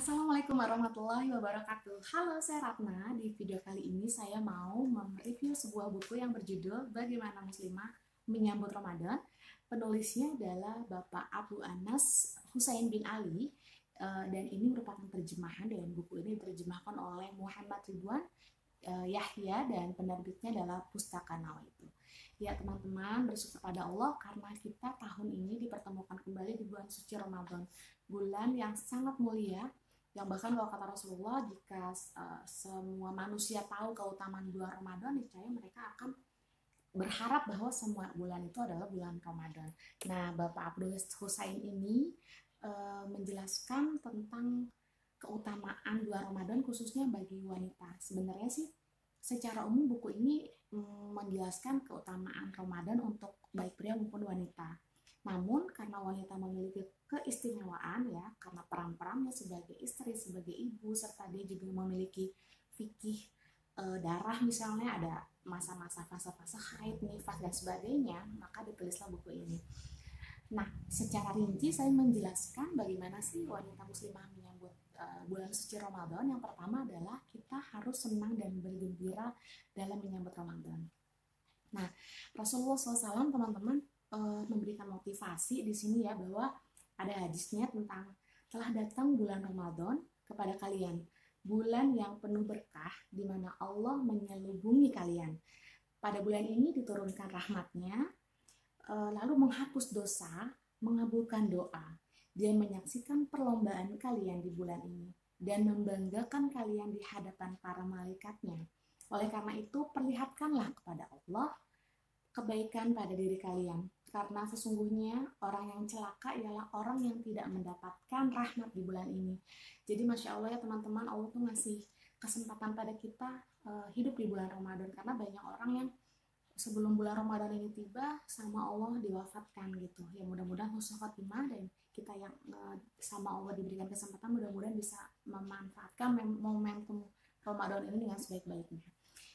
Assalamualaikum warahmatullahi wabarakatuh. Halo, saya Ratna. Di video kali ini saya mau mereview sebuah buku yang berjudul Bagaimana Muslimah Menyambut Ramadan. Penulisnya adalah Bapak Abu Anas Husain bin Ali, dan ini merupakan terjemahan, dan buku ini diterjemahkan oleh Muhammad Ridwan Yahya, dan penerbitnya adalah Pustaka Nawaitu. Ya teman-teman, bersyukur pada Allah karena kita tahun ini dipertemukan kembali di bulan suci Ramadan, bulan yang sangat mulia, yang bahkan kalau kata Rasulullah, jika semua manusia tahu keutamaan bulan Ramadan, niscaya mereka akan berharap bahwa semua bulan itu adalah bulan Ramadan. Nah, Bapak Abdul Husain ini menjelaskan tentang keutamaan bulan Ramadan khususnya bagi wanita. Sebenarnya sih secara umum buku ini menjelaskan keutamaan Ramadan untuk baik pria maupun wanita. Namun karena wanita memiliki keistimewaan ya, karena peran-perannya sebagai istri, sebagai ibu, serta dia juga memiliki fikih darah, misalnya ada masa-masa fase-fase haid, nifas dan sebagainya, maka ditulislah buku ini. Nah, secara rinci saya menjelaskan bagaimana sih wanita muslimah menyambut bulan suci Ramadan. Yang pertama adalah kita harus senang dan bergembira dalam menyambut Ramadan. Nah, Rasulullah SAW, teman-teman, memberikan motivasi di sini ya, bahwa ada hadisnya tentang telah datang bulan Ramadan kepada kalian, bulan yang penuh berkah di mana Allah menyelubungi kalian. Pada bulan ini diturunkan rahmatnya, lalu menghapus dosa, mengabulkan doa. Dia menyaksikan perlombaan kalian di bulan ini dan membanggakan kalian di hadapan para malaikatnya. Oleh karena itu, perlihatkanlah kepada Allah kebaikan pada diri kalian, karena sesungguhnya orang yang celaka ialah orang yang tidak mendapatkan rahmat di bulan ini. Jadi Masya Allah ya teman-teman, Allah tuh ngasih kesempatan pada kita hidup di bulan Ramadan, karena banyak orang yang sebelum bulan Ramadan ini tiba sama Allah diwafatkan gitu. Ya mudah-mudahan husnul khotimah, dan kita yang sama Allah diberikan kesempatan mudah-mudahan bisa memanfaatkan momentum Ramadan ini dengan sebaik-baiknya.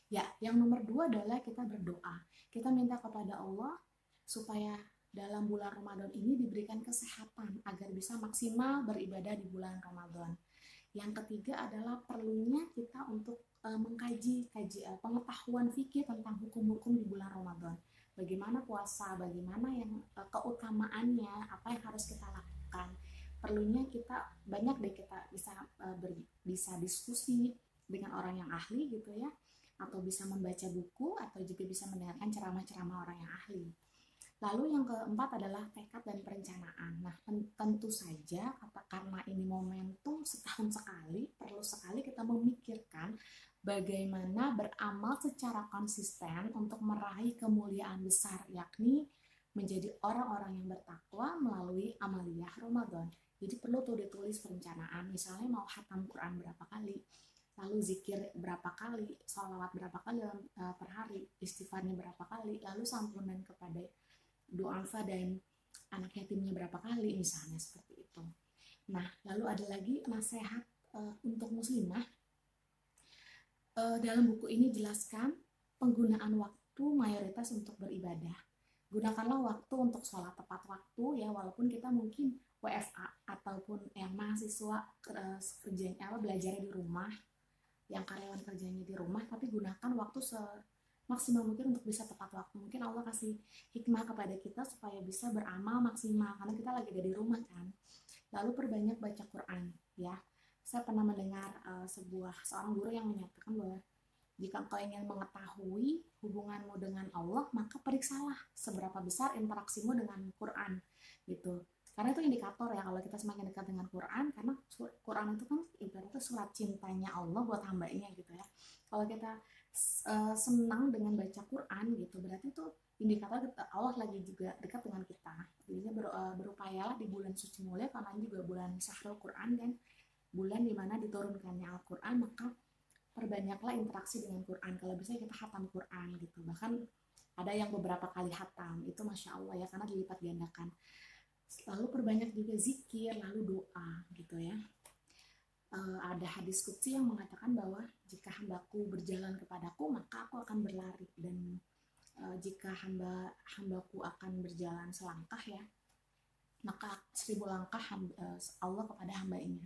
Ya, yang nomor 2 adalah kita berdoa. Kita minta kepada Allah supaya dalam bulan Ramadan ini diberikan kesehatan agar bisa maksimal beribadah di bulan Ramadan. Yang ketiga adalah perlunya kita untuk mengkaji pengetahuan fikih tentang hukum-hukum di bulan Ramadan. Bagaimana puasa, bagaimana yang keutamaannya, apa yang harus kita lakukan. Perlunya kita banyak deh kita bisa diskusi dengan orang yang ahli gitu ya, atau bisa membaca buku, atau juga bisa mendengarkan ceramah-ceramah orang yang ahli. Lalu yang keempat adalah tekad dan perencanaan. Nah, tentu saja karena ini momentum setahun sekali, perlu sekali kita memikirkan bagaimana beramal secara konsisten untuk meraih kemuliaan besar, yakni menjadi orang-orang yang bertakwa melalui amaliyah Ramadan. Jadi perlu tuh ditulis perencanaan, misalnya mau khatam Quran berapa kali, lalu zikir berapa kali, sholawat berapa kali per hari, istighfarnya berapa kali, lalu santunan kepada du'afa dan anak yatimnya berapa kali, misalnya seperti itu. Nah, lalu ada lagi nasihat untuk muslimah. Dalam buku ini jelaskan penggunaan waktu mayoritas untuk beribadah. Gunakanlah waktu untuk sholat tepat waktu ya, walaupun kita mungkin WFA ataupun yang mahasiswa kerjanya belajar di rumah, yang karyawan kerjanya di rumah, tapi gunakan waktu maksimal mungkin untuk bisa tepat waktu. Mungkin Allah kasih hikmah kepada kita supaya bisa beramal maksimal karena kita lagi ada di rumah kan. Lalu perbanyak baca Quran ya. Saya pernah mendengar seorang guru yang menyatakan bahwa jika engkau ingin mengetahui hubunganmu dengan Allah, maka periksalah seberapa besar interaksimu dengan Quran gitu. Karena itu indikator ya kalau kita semakin dekat dengan Quran, karena Quran itu kan ibaratnya surat cintanya Allah buat hambanya gitu ya. Kalau kita senang dengan baca Quran gitu, berarti itu indikator Allah lagi juga dekat dengan kita. Jadi berupayalah di bulan suci mulia, karena ini juga bulan Syahrul Quran kan, bulan dimana diturunkannya Al-Quran, maka perbanyaklah interaksi dengan Quran. Kalau bisa kita khatam Quran gitu, bahkan ada yang beberapa kali khatam, itu Masya Allah ya, karena dilipat gandakan. Lalu perbanyak juga zikir, lalu doa gitu ya. Ada hadis qudsi yang mengatakan bahwa jika hambaku berjalan kepadaku, maka aku akan berlari, dan jika hambaku akan berjalan selangkah ya, maka 1000 langkah Allah kepada hambanya.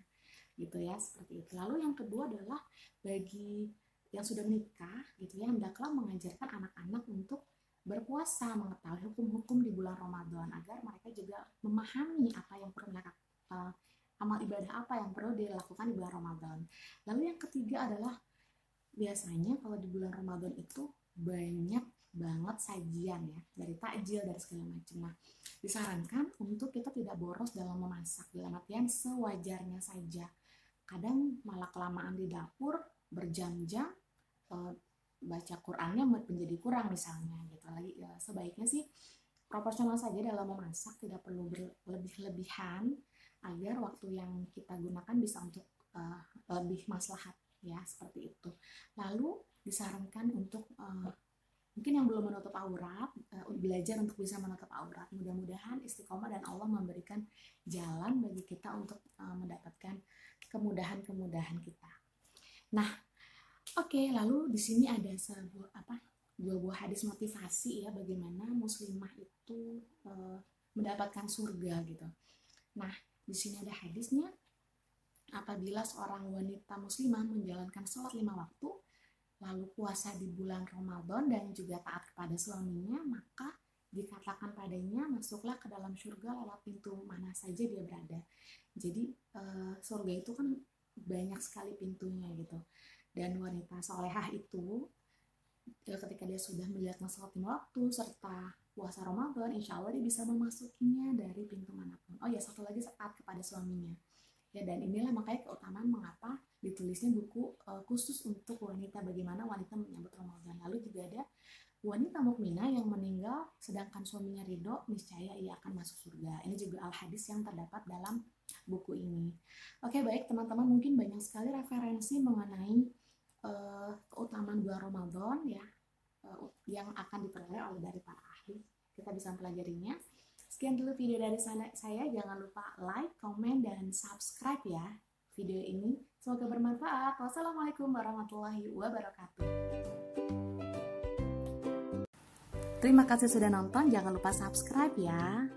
gitu ya, seperti itu. Lalu yang kedua adalah bagi yang sudah menikah gitu ya, hendaklah mengajarkan anak-anak untuk berpuasa, mengetahui hukum-hukum di bulan Ramadan agar mereka juga memahami apa yang perlu mereka amal ibadah apa yang perlu dilakukan di bulan Ramadan. Lalu yang ketiga adalah biasanya kalau di bulan Ramadan itu banyak banget sajian ya, dari takjil, dari segala macam. Nah, disarankan untuk kita tidak boros dalam memasak, dalam artian sewajarnya saja. Kadang malah kelamaan di dapur, berjam-jam, baca Qurannya menjadi kurang misalnya gitu. Lagi ya, sebaiknya sih proporsional saja dalam memasak, tidak perlu berlebih-lebihan agar waktu yang kita gunakan bisa untuk lebih maslahat ya, seperti itu. Lalu disarankan untuk mungkin yang belum menutup aurat, belajar untuk bisa menutup aurat. Mudah-mudahan istiqomah dan Allah memberikan jalan bagi kita untuk mendapatkan kemudahan-kemudahan kita. Nah, oke, lalu di sini ada dua buah hadis motivasi ya, bagaimana muslimah itu mendapatkan surga gitu. Nah, di sini ada hadisnya, apabila seorang wanita muslimah menjalankan sholat 5 waktu, lalu puasa di bulan Ramadan dan juga taat kepada suaminya, maka dikatakan padanya, masuklah ke dalam surga lewat pintu mana saja dia berada. Jadi surga itu kan banyak sekali pintunya gitu. Dan wanita solehah itu ketika dia sudah menjalankan sholat 5 waktu serta puasa Ramadan, insya Allah dia bisa memasukinya dari pintu manapun. Oh ya, satu lagi, taat kepada suaminya. Ya, dan inilah makanya keutamaan mengapa ditulisnya buku khusus untuk wanita, bagaimana wanita menyambut Ramadan. Lalu juga ada wanita mukminah yang meninggal sedangkan suaminya ridho, niscaya ia akan masuk surga. Ini juga al-hadis yang terdapat dalam buku ini. Oke, baik teman-teman, mungkin banyak sekali referensi mengenai keutamaan bulan Ramadan ya, yang akan diperoleh oleh dari para ahli. Kita bisa mempelajarinya. Sekian dulu video dari saya. Jangan lupa like, komen, dan subscribe ya video ini. Semoga bermanfaat. Wassalamualaikum warahmatullahi wabarakatuh. Terima kasih sudah nonton. Jangan lupa subscribe ya.